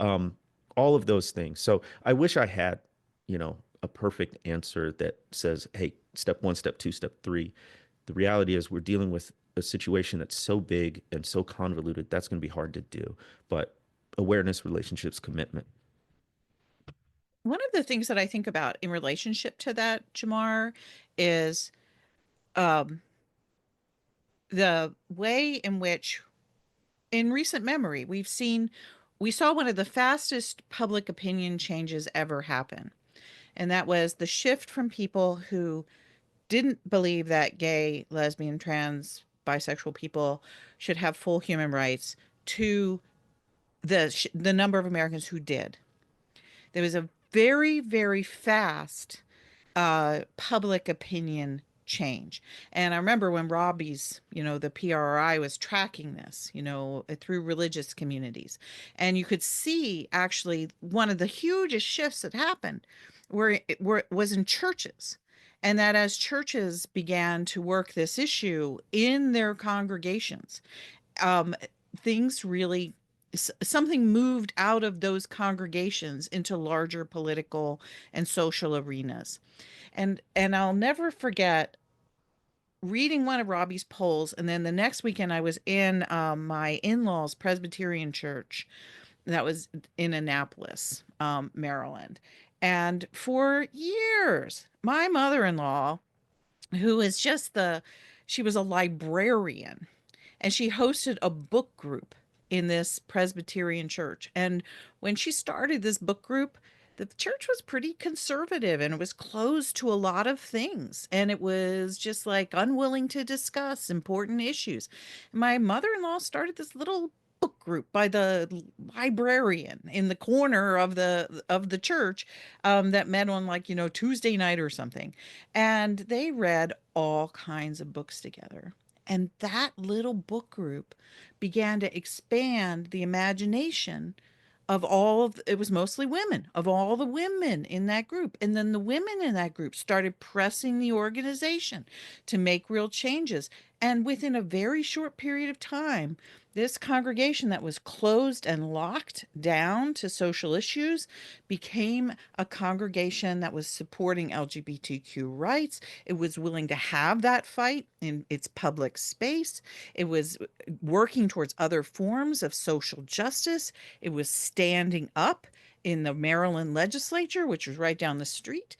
All of those things. So I wish I had, a perfect answer that says, hey, step one, step two, step three. The reality is we're dealing with a situation that's so big and so convoluted, that's going to be hard to do. But awareness, relationships, commitment. One of the things that I think about in relationship to that, Jamar, is um, the way in which, in recent memory, we saw one of the fastest public opinion changes ever happen. And that was the shift from people who didn't believe that gay, lesbian, trans, bisexual people should have full human rights to the number of Americans who did. There was a very, very fast public opinion change. And I remember when Robbie's, the PRI was tracking this, through religious communities. And you could see actually one of the hugest shifts that happened where it was in churches. And that as churches began to work this issue in their congregations, um, things really something moved out of those congregations into larger political and social arenas. And I'll never forget reading one of Robbie's polls, and then the next weekend I was in my in-laws Presbyterian church that was in Annapolis, Maryland. And for years, my mother-in-law, who is just she was a librarian, and she hosted a book group in this Presbyterian church. And when she started this book group, the church was pretty conservative and it was closed to a lot of things. And it was just like unwilling to discuss important issues. My mother in law started this little book group by the librarian in the corner of the church, that met on, like, Tuesday night or something, and they read all kinds of books together. And that little book group began to expand the imagination of it was mostly women, of all the women in that group. And then the women in that group started pressing the organization to make real changes. And within a very short period of time, this congregation that was closed and locked down to social issues became a congregation that was supporting LGBTQ rights. It was willing to have that fight in its public space. It was working towards other forms of social justice. It was standing up in the Maryland legislature, which was right down the street.